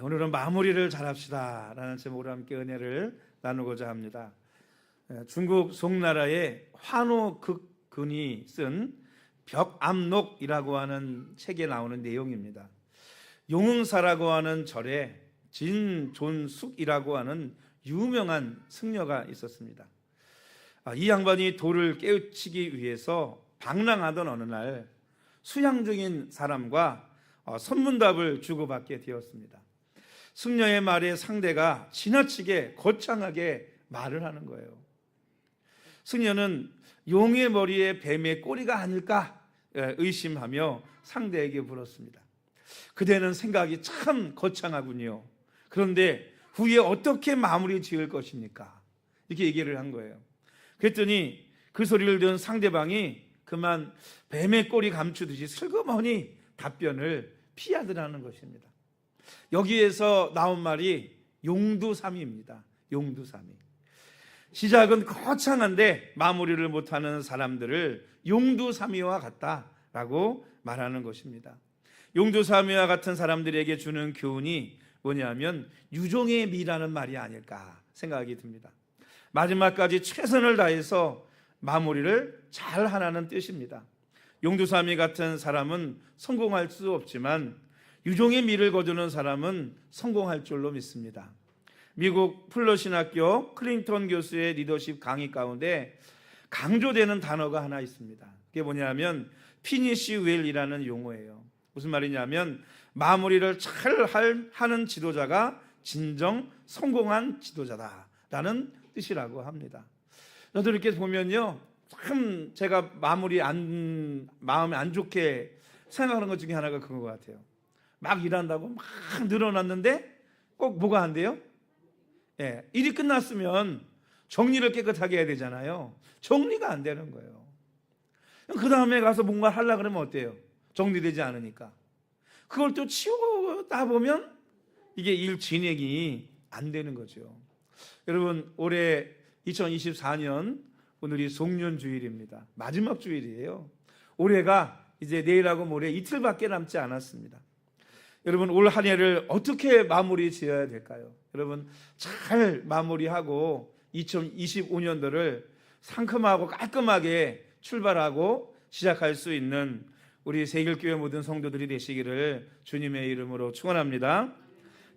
오늘은 마무리를 잘합시다 라는 제목으로 함께 은혜를 나누고자 합니다. 중국 송나라의 환호극근이 쓴 벽암록이라고 하는 책에 나오는 내용입니다. 용흥사라고 하는 절에 진존숙이라고 하는 유명한 승려가 있었습니다. 이 양반이 도를 깨우치기 위해서 방랑하던 어느 날 수양 중인 사람과 선문답을 주고받게 되었습니다. 승려의 말에 상대가 지나치게 거창하게 말을 하는 거예요. 승려는 용의 머리에 뱀의 꼬리가 아닐까 의심하며 상대에게 물었습니다. 그대는 생각이 참 거창하군요. 그런데 후에 어떻게 마무리 지을 것입니까? 이렇게 얘기를 한 거예요. 그랬더니 그 소리를 들은 상대방이 그만 뱀의 꼬리 감추듯이 슬그머니 답변을 피하더라는 것입니다. 여기에서 나온 말이 용두사미입니다. 용두사미. 시작은 거창한데 마무리를 못하는 사람들을 용두사미와 같다라고 말하는 것입니다. 용두사미와 같은 사람들에게 주는 교훈이 뭐냐면 유종의 미라는 말이 아닐까 생각이 듭니다. 마지막까지 최선을 다해서 마무리를 잘 하라는 뜻입니다. 용두사미 같은 사람은 성공할 수 없지만 유종의 미를 거두는 사람은 성공할 줄로 믿습니다. 미국 플러신학교 클린턴 교수의 리더십 강의 가운데 강조되는 단어가 하나 있습니다. 그게 뭐냐면 피니시 웰이라는 용어예요. 무슨 말이냐면 마무리를 잘 하는 지도자가 진정 성공한 지도자다라는 뜻이라고 합니다. 저도 이렇게 보면요, 참 제가 마음에 안 좋게 생각하는 것 중에 하나가 그런 것 같아요. 막 일한다고 막 늘어났는데 꼭 뭐가 안 돼요? 일이 끝났으면 정리를 깨끗하게 해야 되잖아요. 정리가 안 되는 거예요. 그 다음에 가서 뭔가 하려고 그러면 어때요? 정리되지 않으니까. 그걸 또 치우다 보면 이게 일 진행이 안 되는 거죠. 여러분, 올해 2024년 오늘이 송년주일입니다. 마지막 주일이에요. 올해가 이제 내일하고 모레 이틀밖에 남지 않았습니다. 여러분, 올 한 해를 어떻게 마무리 지어야 될까요? 여러분, 잘 마무리하고 2025년도를 상큼하고 깔끔하게 출발하고 시작할 수 있는 우리 세길교회 모든 성도들이 되시기를 주님의 이름으로 축원합니다.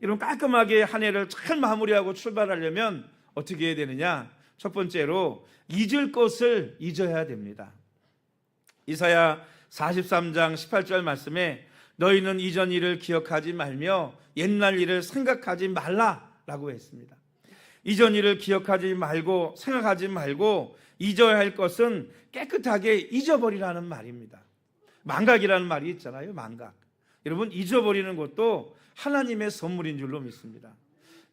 여러분, 깔끔하게 한 해를 잘 마무리하고 출발하려면 어떻게 해야 되느냐? 첫 번째로 잊을 것을 잊어야 됩니다. 이사야 43장 18절 말씀에 너희는 이전 일을 기억하지 말며 옛날 일을 생각하지 말라라고 했습니다. 이전 일을 기억하지 말고 생각하지 말고 잊어야 할 것은 깨끗하게 잊어버리라는 말입니다. 망각이라는 말이 있잖아요. 망각. 여러분, 잊어버리는 것도 하나님의 선물인 줄로 믿습니다.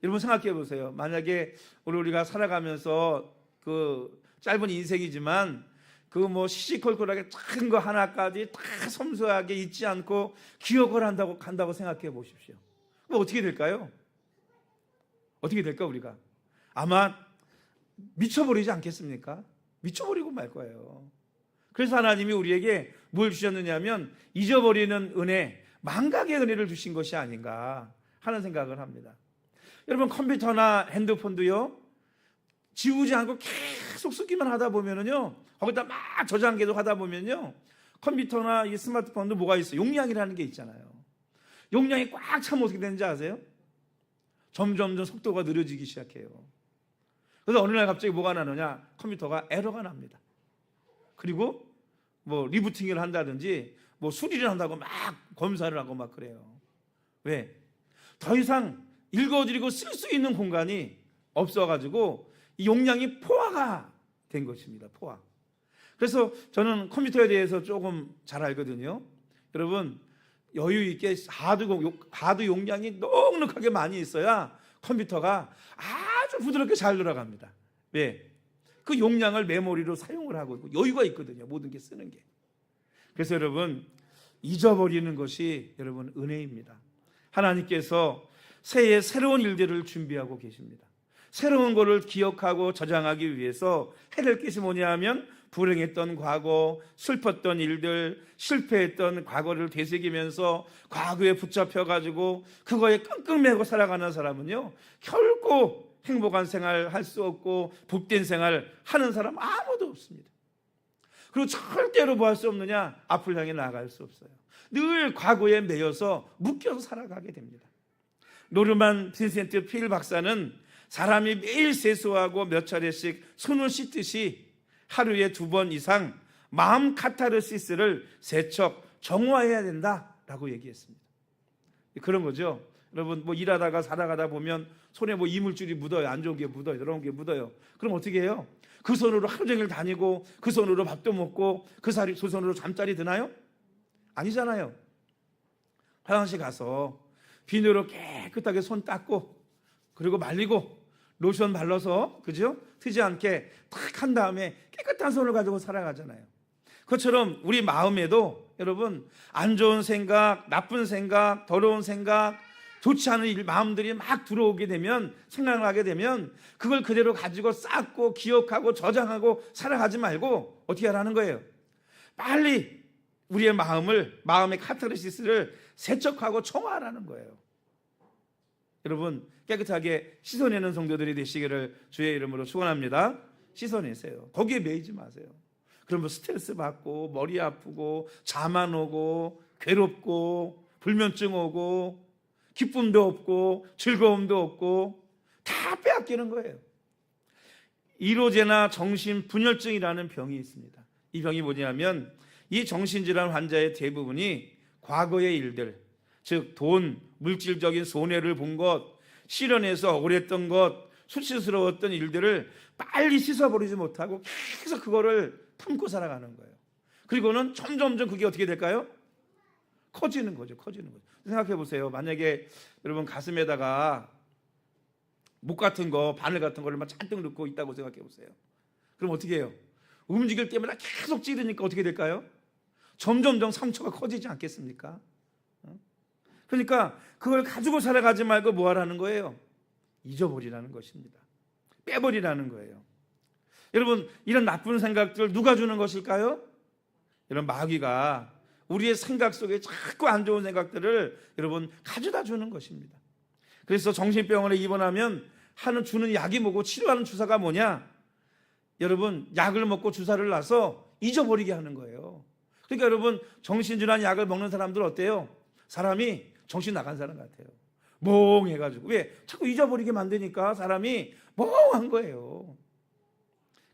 여러분, 생각해 보세요. 만약에 우리가 살아가면서 그 짧은 인생이지만 그 시시콜콜하게 작은 거 하나까지 다 섬세하게 잊지 않고 기억을 간다고 생각해 보십시오. 그럼 어떻게 될까요? 어떻게 될까 우리가? 아마 미쳐버리지 않겠습니까? 미쳐버리고 말 거예요. 그래서 하나님이 우리에게 뭘 주셨느냐면 잊어버리는 은혜, 망각의 은혜를 주신 것이 아닌가 하는 생각을 합니다. 여러분, 컴퓨터나 핸드폰도요, 지우지 않고 계속 쓰기만 하다 보면은요, 거기다 막 저장 계속 하다 보면요, 컴퓨터나 이 스마트폰도 뭐가 있어요? 용량이라는 게 있잖아요. 용량이 꽉 차면 어떻게 되는지 아세요? 점점 속도가 느려지기 시작해요. 그래서 어느 날 갑자기 뭐가 나느냐? 컴퓨터가 에러가 납니다. 그리고 리부팅을 한다든지 수리를 한다고 막 검사를 하고 막 그래요. 왜? 더 이상 읽어드리고 쓸 수 있는 공간이 없어가지고 이 용량이 포화가 된 것입니다. 포화. 그래서 저는 컴퓨터에 대해서 조금 잘 알거든요. 여러분, 여유 있게 하드 용량이 넉넉하게 많이 있어야 컴퓨터가 아주 부드럽게 잘 돌아갑니다. 왜? 그 용량을 메모리로 사용을 하고 있고 여유가 있거든요. 모든 게 쓰는 게. 그래서 여러분, 잊어버리는 것이 여러분 은혜입니다. 하나님께서 새해 새로운 일들을 준비하고 계십니다. 새로운 것을 기억하고 저장하기 위해서 해야 될 것이 뭐냐 하면 불행했던 과거, 슬펐던 일들, 실패했던 과거를 되새기면서 과거에 붙잡혀가지고 그거에 끙끙 매고 살아가는 사람은요, 결코 행복한 생활 할 수 없고 복된 생활 하는 사람 아무도 없습니다. 그리고 절대로 뭐 할 수 없느냐? 앞을 향해 나아갈 수 없어요. 늘 과거에 매여서 묶여서 살아가게 됩니다. 노르만 빈센트 필 박사는 사람이 매일 세수하고 몇 차례씩 손을 씻듯이 하루에 2번 이상 마음 카타르시스를 세척 정화해야 된다라고 얘기했습니다. 그런 거죠. 여러분, 뭐 일하다가 살아가다 보면 손에 뭐 이물질이 묻어요. 안 좋은 게 묻어요. 더러운 게 묻어요. 그럼 어떻게 해요? 그 손으로 하루 종일 다니고 그 손으로 밥도 먹고 그 손으로 잠자리 드나요? 아니잖아요. 화장실 가서 비누로 깨끗하게 손 닦고 그리고 말리고 로션 발라서, 그죠? 트지 않게 탁 한 다음에 깨끗한 손을 가지고 살아가잖아요. 그것처럼 우리 마음에도 여러분, 안 좋은 생각, 나쁜 생각, 더러운 생각, 좋지 않은 마음들이 막 들어오게 되면, 생각을 하게 되면 그걸 그대로 가지고 쌓고 기억하고 저장하고 살아가지 말고 어떻게 하라는 거예요? 빨리 우리의 마음의 카타르시스를 세척하고 청화하라는 거예요. 여러분, 깨끗하게 씻어내는 성도들이 되시기를 주의 이름으로 축원합니다. 씻어내세요. 거기에 매이지 마세요. 그러면 스트레스 받고 머리 아프고 잠 안 오고 괴롭고 불면증 오고 기쁨도 없고 즐거움도 없고 다 빼앗기는 거예요. 이로제나 정신분열증이라는 병이 있습니다. 이 병이 뭐냐면 이 정신질환 환자의 대부분이 과거의 일들, 즉 돈, 물질적인 손해를 본 것, 실현해서 억울했던 것, 수치스러웠던 일들을 빨리 씻어버리지 못하고 계속 그거를 품고 살아가는 거예요. 그리고는 점점점 그게 어떻게 될까요? 커지는 거죠. 생각해 보세요. 만약에 여러분 가슴에다가 목 같은 거, 바늘 같은 거를 막 잔뜩 넣고 있다고 생각해 보세요. 그럼 어떻게 해요? 움직일 때마다 계속 찌르니까 어떻게 될까요? 점점점 상처가 커지지 않겠습니까? 그러니까 그걸 가지고 살아가지 말고 뭐 하라는 거예요? 잊어버리라는 것입니다. 빼버리라는 거예요. 여러분, 이런 나쁜 생각들 누가 주는 것일까요? 이런 마귀가 우리의 생각 속에 자꾸 안 좋은 생각들을 여러분 가져다 주는 것입니다. 그래서 정신병원에 입원하면 주는 약이 뭐고 치료하는 주사가 뭐냐? 여러분, 약을 먹고 주사를 놔서 잊어버리게 하는 거예요. 그러니까 여러분, 정신질환 약을 먹는 사람들 어때요? 사람이 정신 나간 사람 같아요. 멍해가지고. 왜? 자꾸 잊어버리게 만드니까 사람이 멍한 거예요.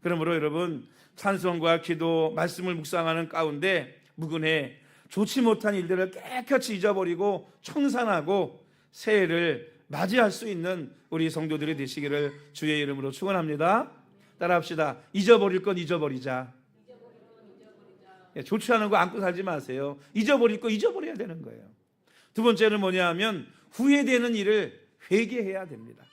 그러므로 여러분, 찬송과 기도, 말씀을 묵상하는 가운데 묵은해 좋지 못한 일들을 깨끗이 잊어버리고 청산하고 새해를 맞이할 수 있는 우리 성도들이 되시기를 주의 이름으로 축원합니다. 따라합시다. 잊어버릴 건 잊어버리자. 좋지 않은 거 안고 살지 마세요. 잊어버릴 거 잊어버려야 되는 거예요. 두 번째는 뭐냐 하면 후회되는 일을 회개해야 됩니다.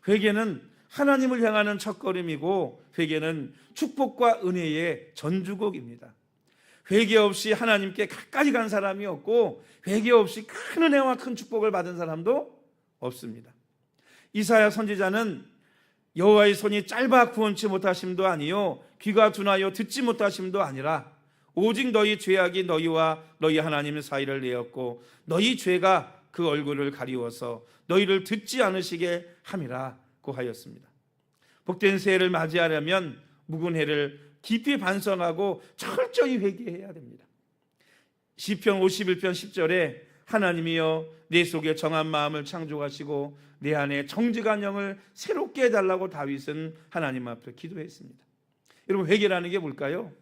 회개는 하나님을 향하는 첫걸음이고 회개는 축복과 은혜의 전주곡입니다. 회개 없이 하나님께 가까이 간 사람이 없고 회개 없이 큰 은혜와 큰 축복을 받은 사람도 없습니다. 이사야 선지자는 여호와의 손이 짧아 구원치 못하심도 아니요 귀가 둔하여 듣지 못하심도 아니라 오직 너희 죄악이 너희와 너희 하나님 사이를 내었고 너희 죄가 그 얼굴을 가리워서 너희를 듣지 않으시게 함이라고 하였습니다. 복된 새해를 맞이하려면 묵은 해를 깊이 반성하고 철저히 회개해야 됩니다. 시편 51편 10절에 하나님이여 내 속에 정한 마음을 창조하시고 내 안에 정직한 영을 새롭게 해달라고 다윗은 하나님 앞에 기도했습니다. 여러분, 회개라는 게 뭘까요?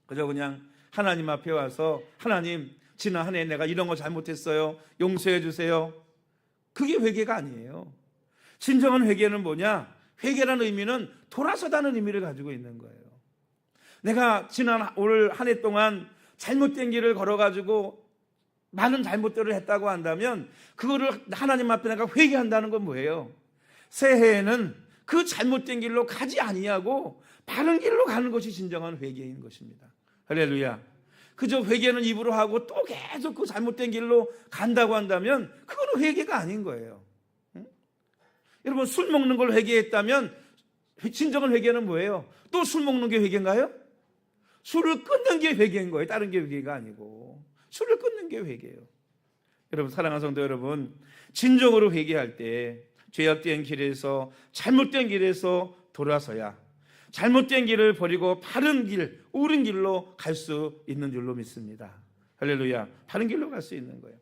그저 그냥 하나님 앞에 와서 하나님, 지난 한 해 내가 이런 거 잘못했어요, 용서해 주세요. 그게 회개가 아니에요. 진정한 회개는 뭐냐? 회개라는 의미는 돌아서다는 의미를 가지고 있는 거예요. 내가 올 한 해 동안 잘못된 길을 걸어가지고 많은 잘못들을 했다고 한다면 그거를 하나님 앞에 내가 회개한다는 건 뭐예요? 새해에는 그 잘못된 길로 가지 아니하고 바른 길로 가는 것이 진정한 회개인 것입니다. 할렐루야. 그저 회개는 입으로 하고 또 계속 그 잘못된 길로 간다고 한다면 그거는 회개가 아닌 거예요. 여러분, 술 먹는 걸 회개했다면 진정한 회개는 뭐예요? 또 술 먹는 게 회개인가요? 술을 끊는 게 회개인 거예요. 다른 게 회개가 아니고 술을 끊는 게 회개예요. 여러분, 사랑하는 성도 여러분, 진정으로 회개할 때 죄악된 길에서, 잘못된 길에서 돌아서야 잘못된 길을 버리고 바른 길, 옳은 길로 갈 수 있는 줄로 믿습니다. 할렐루야. 바른 길로 갈 수 있는 거예요.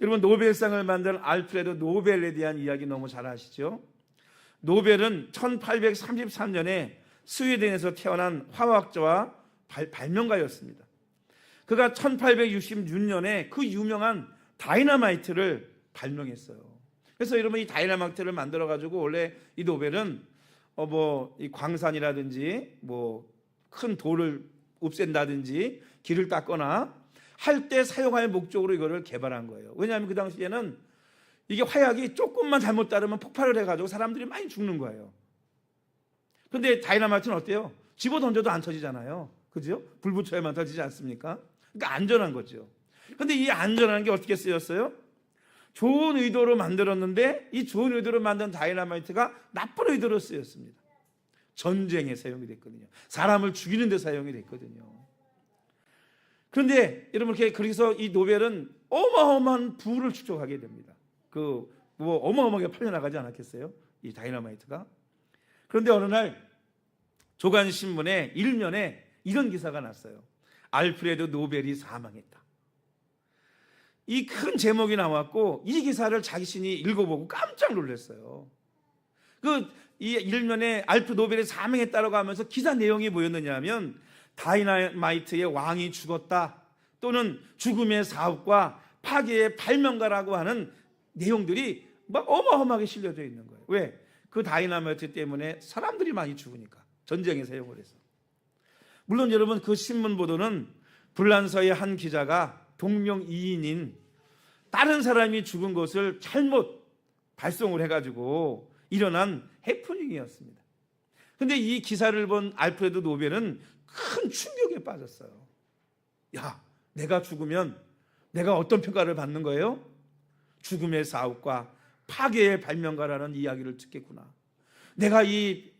여러분, 노벨상을 만든 알프레드 노벨에 대한 이야기 너무 잘 아시죠? 노벨은 1833년에 스웨덴에서 태어난 화학자와 발명가였습니다. 그가 1866년에 그 유명한 다이너마이트를 발명했어요. 그래서 여러분, 이 다이너마이트를 만들어 가지고 원래 이 노벨은 이 광산이라든지 큰 돌을 없앤다든지 길을 닦거나 할 때 사용할 목적으로 이거를 개발한 거예요. 왜냐하면 그 당시에는 이게 화약이 조금만 잘못 따르면 폭발을 해가지고 사람들이 많이 죽는 거예요. 그런데 다이너마이트는 어때요? 집어 던져도 안 터지잖아요. 그죠? 불 붙여야만 터지지 않습니까? 그러니까 안전한 거죠. 그런데 이 안전한 게 어떻게 쓰였어요? 좋은 의도로 만들었는데 이 좋은 의도로 만든 다이너마이트가 나쁜 의도로 쓰였습니다. 전쟁에 사용이 됐거든요. 사람을 죽이는 데 사용이 됐거든요. 그런데 여러분, 그래서 이 노벨은 어마어마한 부를 축적하게 됩니다. 어마어마하게 팔려나가지 않았겠어요? 이 다이너마이트가. 그런데 어느 날 조간신문에 일면에 이런 기사가 났어요. 알프레드 노벨이 사망했다. 이 큰 제목이 나왔고 이 기사를 자신이 읽어보고 깜짝 놀랐어요. 이 일면에 알프레드 노벨이 사망했다라고 하면서 기사 내용이 뭐였느냐 하면 다이너마이트의 왕이 죽었다, 또는 죽음의 사업과 파괴의 발명가라고 하는 내용들이 막 어마어마하게 실려져 있는 거예요. 왜? 그 다이너마이트 때문에 사람들이 많이 죽으니까, 전쟁에 사용을 해서. 물론 여러분, 그 신문 보도는 불란서의 한 기자가 동명이인인 다른 사람이 죽은 것을 잘못 발송을 해가지고 일어난 해프닝이었습니다. 그런데 이 기사를 본 알프레드 노벨은 큰 충격에 빠졌어요. 야, 내가 죽으면 내가 어떤 평가를 받는 거예요? 죽음의 사업과 파괴의 발명가라는 이야기를 듣겠구나. 내가 이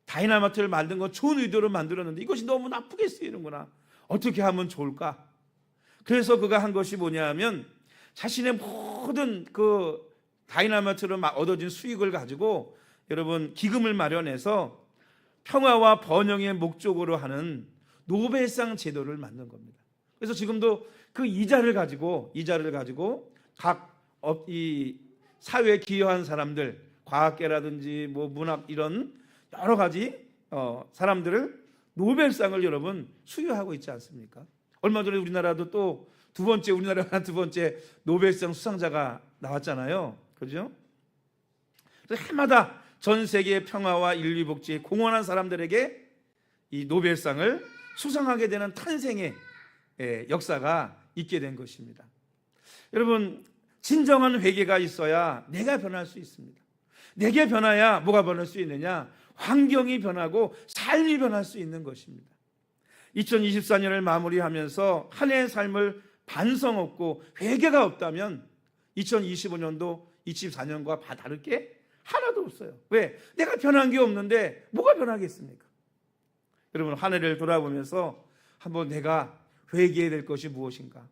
다이너마이트를 만든 건 좋은 의도로 만들었는데 이것이 너무 나쁘게 쓰이는구나. 어떻게 하면 좋을까? 그래서 그가 한 것이 뭐냐 하면 자신의 모든 그 다이너마이트로 얻어진 수익을 가지고 여러분, 기금을 마련해서 평화와 번영의 목적으로 하는 노벨상 제도를 만든 겁니다. 그래서 지금도 그 이자를 가지고 각 이 사회에 기여한 사람들, 과학계라든지 문학, 이런 여러 가지 사람들을 노벨상을 여러분 수여하고 있지 않습니까? 얼마 전에 우리나라도 또 우리나라가 두 번째 노벨상 수상자가 나왔잖아요. 그죠? 그래서 해마다 전 세계의 평화와 인류 복지에 공헌한 사람들에게 이 노벨상을 수상하게 되는 탄생의 역사가 있게 된 것입니다. 여러분, 진정한 회개가 있어야 내가 변할 수 있습니다. 내게 변해야 뭐가 변할 수 있느냐? 환경이 변하고 삶이 변할 수 있는 것입니다. 2024년을 마무리하면서 한 해의 삶을 반성 없고 회개가 없다면 2025년도 24년과 다를 게 하나도 없어요. 왜? 내가 변한 게 없는데 뭐가 변하겠습니까? 여러분, 한 해를 돌아보면서 한번 내가 회개해야 될 것이 무엇인가?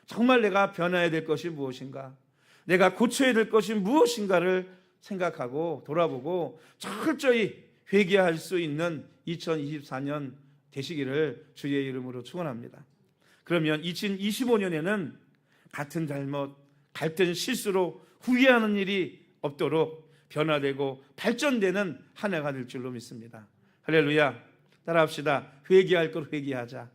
정말 내가 변해야 될 것이 무엇인가? 내가 고쳐야 될 것이 무엇인가를 생각하고 돌아보고 철저히 회개할 수 있는 2024년 되시기를 주의 이름으로 축원합니다. 그러면 2025년에는 같은 잘못, 같은 실수로 후회하는 일이 없도록 변화되고 발전되는 한 해가 될 줄로 믿습니다. 할렐루야. 따라합시다. 회개할 걸 회개하자.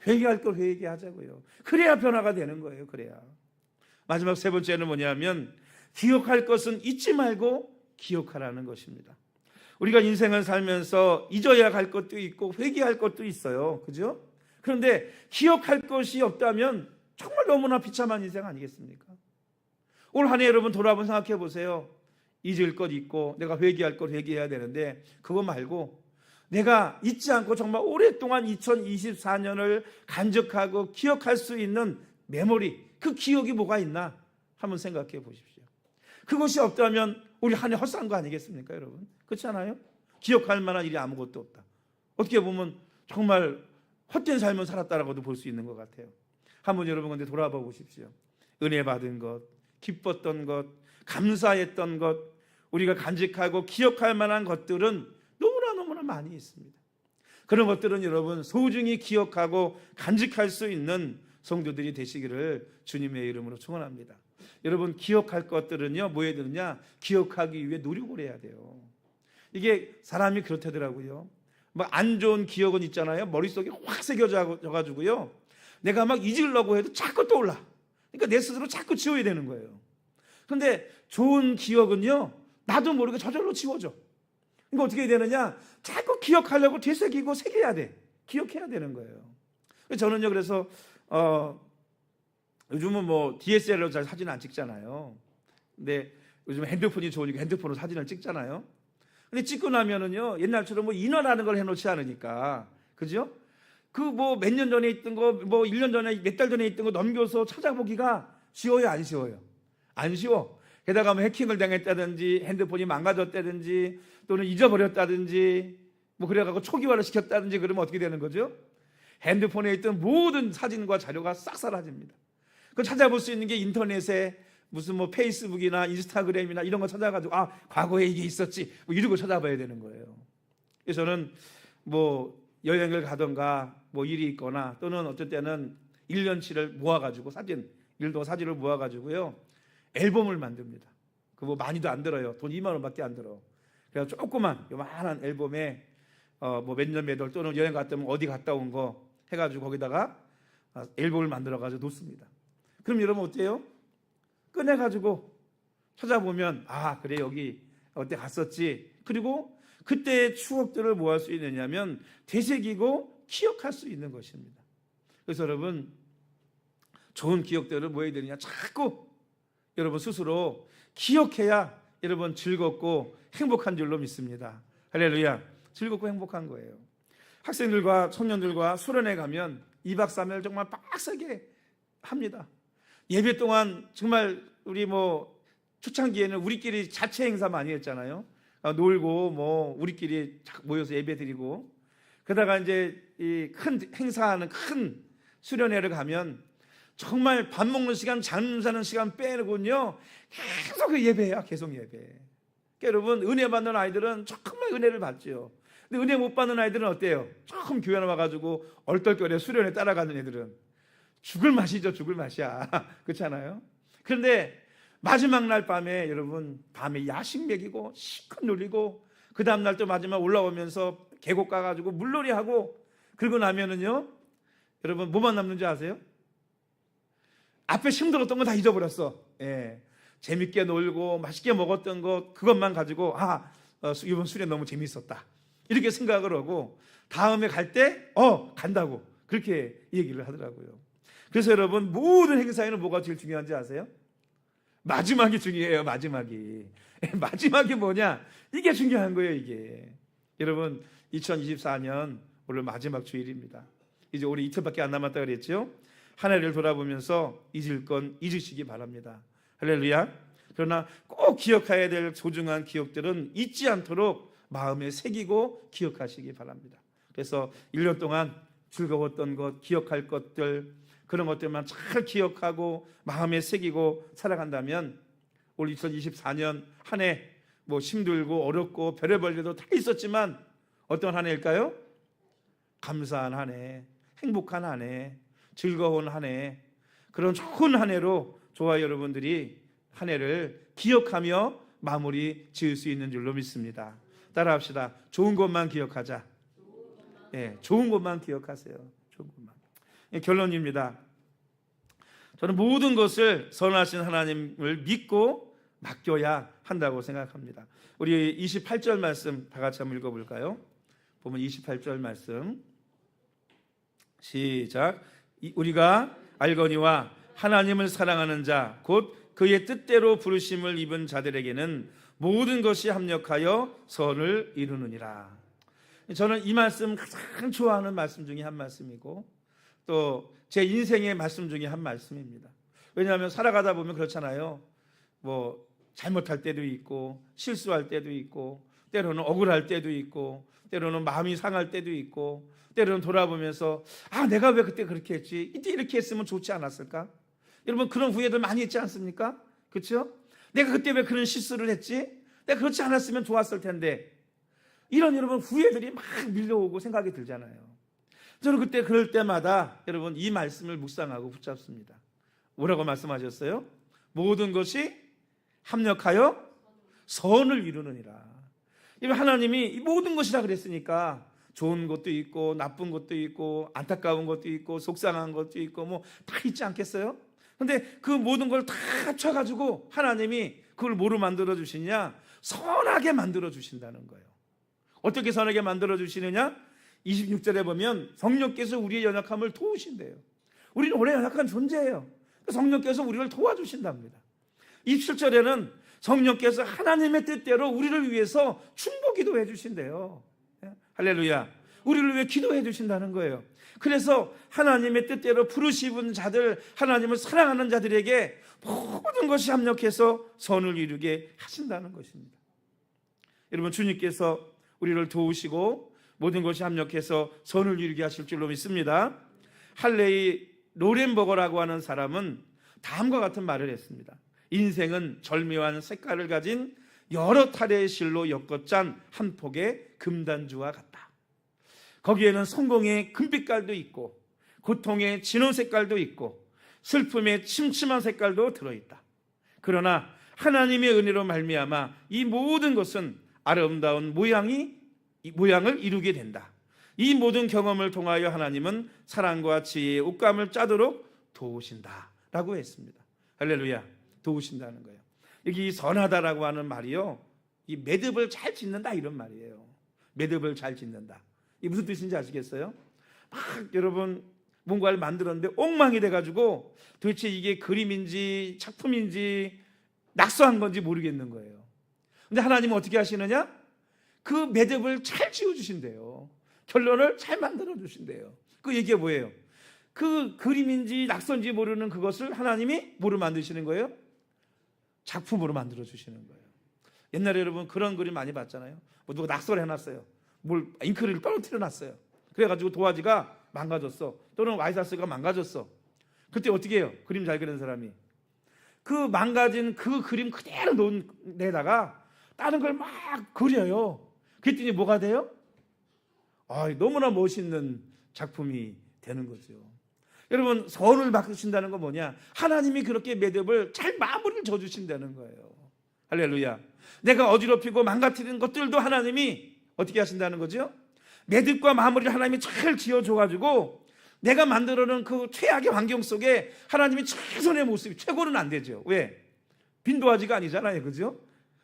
회개할 걸 회개하자고요. 그래야 변화가 되는 거예요. 그래야. 마지막 세 번째는 뭐냐면 기억할 것은 잊지 말고 기억하라는 것입니다. 우리가 인생을 살면서 잊어야 할 것도 있고 회개할 것도 있어요. 그죠? 그런데 기억할 것이 없다면 정말 너무나 비참한 인생 아니겠습니까? 올 한 해 여러분 돌아보면 생각해 보세요. 잊을 것 있고 내가 회개할 것 회개해야 되는데 그거 말고 내가 잊지 않고 정말 오랫동안 2024년을 간직하고 기억할 수 있는 메모리, 그 기억이 뭐가 있나 한번 생각해 보십시오. 그것이 없다면 우리 한 해 헛산 거 아니겠습니까, 여러분? 그렇지 않아요? 기억할 만한 일이 아무것도 없다. 어떻게 보면 정말 헛된 삶을 살았다라고도 볼 수 있는 것 같아요. 한번 여러분 근데 돌아봐 보십시오. 은혜 받은 것, 기뻤던 것, 감사했던 것, 우리가 간직하고 기억할 만한 것들은 너무나 많이 있습니다. 그런 것들은 여러분 소중히 기억하고 간직할 수 있는 성도들이 되시기를 주님의 이름으로 축원합니다. 여러분 기억할 것들은요 뭐 해야 되느냐? 기억하기 위해 노력을 해야 돼요. 이게 사람이 그렇다더라고요. 막 안 좋은 기억은 있잖아요. 머릿속에 확 새겨져 가지고요. 내가 막 잊으려고 해도 자꾸 떠올라. 그러니까 내 스스로 자꾸 지워야 되는 거예요. 그런데 좋은 기억은요 나도 모르게 저절로 지워져. 그러니까 어떻게 해야 되느냐? 자꾸 기억하려고 되새기고 새겨야 돼. 기억해야 되는 거예요. 저는요 그래서 요즘은 뭐 DSLR로 잘 사진 안 찍잖아요. 근데 요즘 핸드폰이 좋으니까 핸드폰으로 사진을 찍잖아요. 근데 찍고 나면은요 옛날처럼 뭐 인화라는 걸 해놓지 않으니까, 그죠? 그 뭐 몇 년 전에 있던 거, 뭐 1년 전에 몇 달 전에 있던 거 넘겨서 찾아보기가 쉬워요, 안 쉬워요? 안 쉬워. 게다가 뭐 해킹을 당했다든지 핸드폰이 망가졌다든지 또는 잊어버렸다든지 뭐 그래갖고 초기화를 시켰다든지 그러면 어떻게 되는 거죠? 핸드폰에 있던 모든 사진과 자료가 싹 사라집니다. 그 찾아볼 수 있는 게 인터넷에 무슨 뭐 페이스북이나 인스타그램이나 이런 거 찾아가지고 아 과거에 이게 있었지 뭐 이런 거 찾아봐야 되는 거예요. 그래서 저는 뭐 여행을 가던가 뭐 일이 있거나 또는 어떤 때는 1년치를 모아가지고 사진을 모아가지고요 앨범을 만듭니다. 그 뭐 많이도 안 들어요. 돈 2만 원밖에 안 들어. 그래서 조그만 요만한 앨범에 뭐 몇 년 몇 월 또는 여행 갔다 오면 어디 갔다 온 거 해가지고 거기다가 앨범을 만들어가지고 놓습니다. 그럼 여러분 어때요? 꺼내가지고 찾아보면 아 그래 여기 어때 갔었지. 그리고 그때의 추억들을 뭐 할 수 있느냐면 되새기고 기억할 수 있는 것입니다. 그래서 여러분 좋은 기억들을 뭐 해야 되느냐? 자꾸 여러분 스스로 기억해야 여러분 즐겁고 행복한 줄로 믿습니다. 할렐루야. 즐겁고 행복한 거예요. 학생들과 청년들과 수련회 가면 2박 3일 정말 빡세게 합니다. 예배 동안 정말 우리 뭐 초창기에는 우리끼리 자체 행사 많이 했잖아요. 놀고 뭐 우리끼리 모여서 예배 드리고 그러다가 이제 이 큰 행사하는 큰 수련회를 가면 정말 밥 먹는 시간, 잠자는 시간 빼고는요 계속 그 예배야, 계속 예배. 그러니까 여러분 은혜 받는 아이들은 정말 은혜를 받죠. 근데 은혜 못 받는 아이들은 어때요? 처음 교회 와가지고 얼떨결에 수련회 따라가는 애들은 죽을 맛이죠, 죽을 맛이야. 그렇지 않아요? 그런데 마지막 날 밤에 여러분 밤에 야식 먹이고 실컷 놀리고 그 다음날 또 마지막 올라오면서 계곡 가가지고 물놀이하고 그러고 나면은요 여러분 뭐만 남는지 아세요? 앞에 힘들었던 거 다 잊어버렸어. 예. 재밌게 놀고 맛있게 먹었던 것 그것만 가지고 이번 수련 너무 재밌었다 이렇게 생각을 하고 다음에 갈 때 간다고 그렇게 얘기를 하더라고요. 그래서 여러분 모든 행사에는 뭐가 제일 중요한지 아세요? 마지막이 중요해요. 마지막이 뭐냐? 이게 중요한 거예요. 이게 여러분 2024년 오늘 마지막 주일입니다. 이제 우리 이틀밖에 안 남았다 그랬죠? 한 해를 돌아보면서 잊을 건 잊으시기 바랍니다. 할렐루야. 그러나 꼭 기억해야 될 소중한 기억들은 잊지 않도록 마음에 새기고 기억하시기 바랍니다. 그래서 1년 동안 즐거웠던 것, 기억할 것들 그런 것들만 잘 기억하고 마음에 새기고 살아간다면 올 2024년 한 해 뭐 힘들고 어렵고 별의별 일도 다 있었지만 어떤 한 해일까요? 감사한 한 해, 행복한 한 해, 즐거운 한 해, 그런 좋은 한 해로 저와 여러분들이 한 해를 기억하며 마무리 지을 수 있는 줄로 믿습니다. 따라합시다. 좋은 것만 기억하자. 네, 좋은 것만 기억하세요. 좋은 것만. 결론입니다. 저는 모든 것을 선하신 하나님을 믿고 맡겨야 한다고 생각합니다. 우리 28절 말씀 다 같이 한번 읽어볼까요? 보면 28절 말씀 시작. 우리가 알거니와 하나님을 사랑하는 자 곧 그의 뜻대로 부르심을 입은 자들에게는 모든 것이 합력하여 선을 이루느니라. 저는 이 말씀 가장 좋아하는 말씀 중에 한 말씀이고 또 제 인생의 말씀 중에 한 말씀입니다. 왜냐하면 살아가다 보면 그렇잖아요. 뭐 잘못할 때도 있고 실수할 때도 있고 때로는 억울할 때도 있고 때로는 마음이 상할 때도 있고 때로는 돌아보면서 내가 왜 그때 그렇게 했지? 이때 이렇게 했으면 좋지 않았을까? 여러분 그런 후회들 많이 있지 않습니까? 그렇죠? 내가 그때 왜 그런 실수를 했지? 내가 그렇지 않았으면 좋았을 텐데 이런 여러분 후회들이 막 밀려오고 생각이 들잖아요. 저는 그때 그럴 때마다 여러분 이 말씀을 묵상하고 붙잡습니다. 뭐라고 말씀하셨어요? 모든 것이 합력하여 선을 이루느니라. 하나님이 이 모든 것이라 그랬으니까 좋은 것도 있고 나쁜 것도 있고 안타까운 것도 있고 속상한 것도 있고 뭐 다 있지 않겠어요? 근데 그 모든 걸 다 합쳐가지고 하나님이 그걸 뭐로 만들어 주시냐? 선하게 만들어 주신다는 거예요. 어떻게 선하게 만들어 주시느냐? 26절에 보면 성령께서 우리의 연약함을 도우신대요. 우리는 원래 연약한 존재예요. 성령께서 우리를 도와주신답니다. 27절에는 성령께서 하나님의 뜻대로 우리를 위해서 충고기도 해주신대요. 할렐루야. 우리를 위해 기도해 주신다는 거예요. 그래서 하나님의 뜻대로 부르시는 자들, 하나님을 사랑하는 자들에게 모든 것이 합력해서 선을 이루게 하신다는 것입니다. 여러분 주님께서 우리를 도우시고 모든 것이 합력해서 선을 이루게 하실 줄로 믿습니다. 할레이 로렌버거라고 하는 사람은 다음과 같은 말을 했습니다. 인생은 절묘한 색깔을 가진 여러 타래의 실로 엮어짠 한 폭의 금단주와 같다. 거기에는 성공의 금빛깔도 있고 고통의 진한 색깔도 있고 슬픔의 침침한 색깔도 들어있다. 그러나 하나님의 은혜로 말미암아 이 모든 것은 아름다운 모양을 이루게 된다. 이 모든 경험을 통하여 하나님은 사랑과 지혜의 옷감을 짜도록 도우신다 라고 했습니다. 할렐루야. 도우신다는 거예요. 여기 선하다라고 하는 말이요, 이 매듭을 잘 짓는다 이런 말이에요. 매듭을 잘 짓는다. 이게 무슨 뜻인지 아시겠어요? 막 여러분 뭔가를 만들었는데 엉망이 돼가지고 도대체 이게 그림인지 작품인지 낙서한 건지 모르겠는 거예요. 근데 하나님은 어떻게 하시느냐? 그 매듭을 잘 지어주신대요. 결론을 잘 만들어주신대요. 그 얘기가 뭐예요? 그 그림인지 낙서인지 모르는 그것을 하나님이 뭐로 만드시는 거예요? 작품으로 만들어주시는 거예요. 옛날에 여러분 그런 그림 많이 봤잖아요. 뭐 누가 낙서를 해놨어요. 잉크를 떨어뜨려 놨어요. 그래가지고 도화지가 망가졌어. 또는 와이사스가 망가졌어. 그때 어떻게 해요? 그림 잘 그리는 사람이 그 망가진 그 그림 그대로 놓은 데다가 다른 걸 막 그려요. 그랬더니 뭐가 돼요? 너무나 멋있는 작품이 되는 거죠. 여러분 선을 바꾸신다는 건 뭐냐? 하나님이 그렇게 매듭을 잘 마무리를 져주신다는 거예요. 할렐루야. 내가 어지럽히고 망가뜨리는 것들도 하나님이 어떻게 하신다는 거죠? 매듭과 마무리를 하나님이 잘 지어줘가지고 내가 만들어놓은 그 최악의 환경 속에 하나님이 최선의 모습이, 최고는 안 되죠. 왜? 빈도화지가 아니잖아요. 그죠?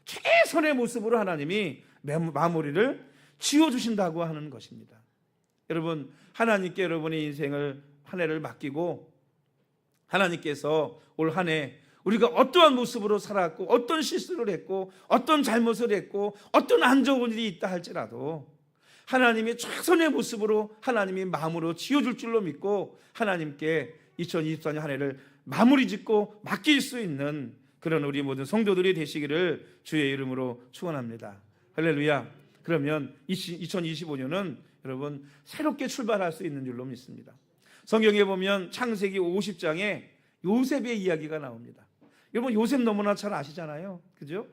최선의 모습으로 하나님이 마무리를 지어주신다고 하는 것입니다. 여러분 하나님께 여러분의 인생을 한 해를 맡기고 하나님께서 올 한 해 우리가 어떠한 모습으로 살았고 어떤 실수를 했고 어떤 잘못을 했고 어떤 안 좋은 일이 있다 할지라도 하나님이 최선의 모습으로 하나님이 마음으로 지어줄 줄로 믿고 하나님께 2024년 한 해를 마무리 짓고 맡길 수 있는 그런 우리 모든 성도들이 되시기를 주의 이름으로 축원합니다. 할렐루야. 그러면 2025년은 여러분 새롭게 출발할 수 있는 줄로 믿습니다. 성경에 보면 창세기 50장에 요셉의 이야기가 나옵니다. 여러분 요셉 너무나 잘 아시잖아요. 그죠?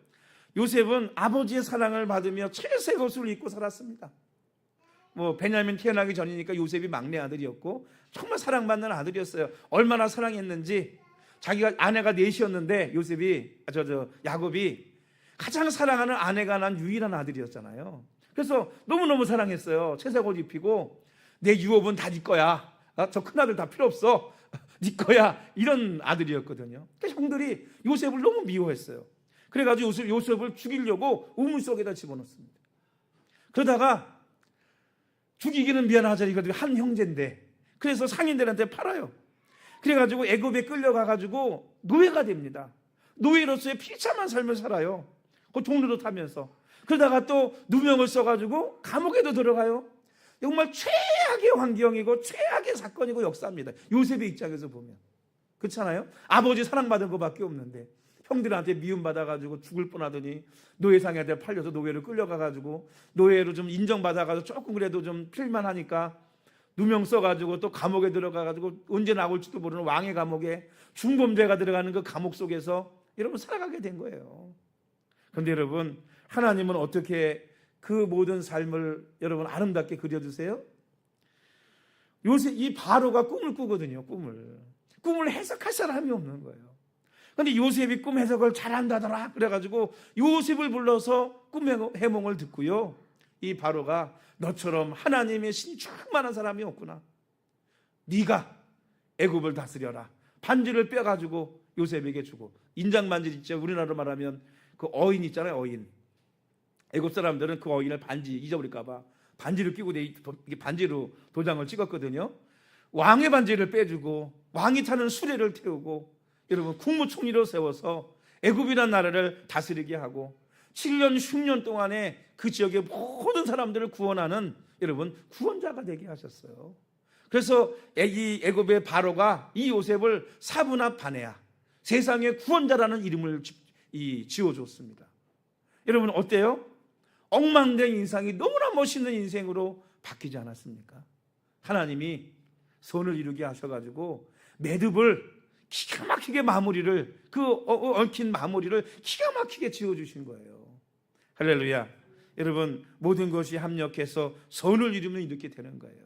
요셉은 아버지의 사랑을 받으며 최고의 것을 입고 살았습니다. 베냐민 태어나기 전이니까 요셉이 막내 아들이었고 정말 사랑받는 아들이었어요. 얼마나 사랑했는지 자기가 아내가 넷이었는데 야곱이 가장 사랑하는 아내가 난 유일한 아들이었잖아요. 그래서 너무너무 사랑했어요. 채색 옷 입히고 내 유업은 다 네 거야. 저 큰아들 다 필요 없어. 네 거야. 이런 아들이었거든요. 그래서 형들이 요셉을 너무 미워했어요. 그래가지고 요셉을 죽이려고 우물 속에다 집어넣습니다. 그러다가 죽이기는 미안하자 이거들 한 형제인데 그래서 상인들한테 팔아요. 그래가지고 애굽에 끌려가가지고 노예가 됩니다. 노예로서의 비참한 삶을 살아요. 그 종로도 타면서. 그러다가 또 누명을 써가지고 감옥에도 들어가요. 정말 최악의 환경이고 최악의 사건이고 역사입니다. 요셉의 입장에서 보면. 그렇잖아요? 아버지 사랑받은 것밖에 없는데 형들한테 미움받아가지고 죽을 뻔하더니 노예상한테 팔려서 노예로 끌려가가지고 노예로 좀 인정받아가지고 조금 그래도 좀 필만하니까 누명 써가지고 또 감옥에 들어가가지고 언제 나올지도 모르는 왕의 감옥에 중범죄가 들어가는 그 감옥 속에서 여러분 살아가게 된 거예요. 그런데 여러분, 하나님은 어떻게 그 모든 삶을 여러분 아름답게 그려주세요? 요새 이 바로가 꿈을 꾸거든요. 꿈을 해석할 사람이 없는 거예요. 그런데 요셉이 꿈 해석을 잘한다더라 그래가지고 요셉을 불러서 꿈 해몽을 듣고요, 이 바로가 너처럼 하나님의 신 충만한 사람이 없구나, 네가 애굽을 다스려라. 반지를 빼가지고 요셉에게 주고, 인장 반지 있죠. 우리나라로 말하면 그 어인 있잖아요. 어인. 애굽 사람들은 그 어인을 반지 잊어버릴까 봐 반지를 끼고 반지로 도장을 찍었거든요. 왕의 반지를 빼주고 왕이 타는 수레를 태우고 여러분 국무총리로 세워서 애굽이라는 나라를 다스리게 하고 7년 10년 동안에 그 지역의 모든 사람들을 구원하는 여러분 구원자가 되게 하셨어요. 그래서 이 애굽의 바로가 이 요셉을 사브나 바네아, 세상의 구원자라는 이름을 지어줬습니다. 여러분 어때요? 엉망된 인생이 너무나 멋있는 인생으로 바뀌지 않았습니까? 하나님이 선을 이루게 하셔가지고 매듭을 기가 막히게 마무리를, 그 얽힌 마무리를 기가 막히게 지어주신 거예요. 할렐루야. 여러분 모든 것이 합력해서 선을 이루면 이렇게 되는 거예요.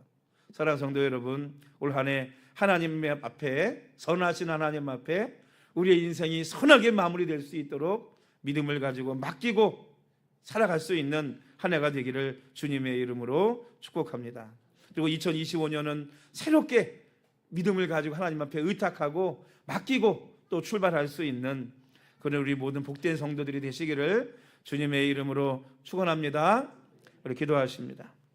사랑하는 성도 여러분, 올 한 해 하나님 앞에, 선하신 하나님 앞에 우리의 인생이 선하게 마무리될 수 있도록 믿음을 가지고 맡기고 살아갈 수 있는 한 해가 되기를 주님의 이름으로 축복합니다. 그리고 2025년은 새롭게 믿음을 가지고 하나님 앞에 의탁하고 맡기고 또 출발할 수 있는 그런 우리 모든 복된 성도들이 되시기를 주님의 이름으로 축원합니다. 우리 기도하십니다.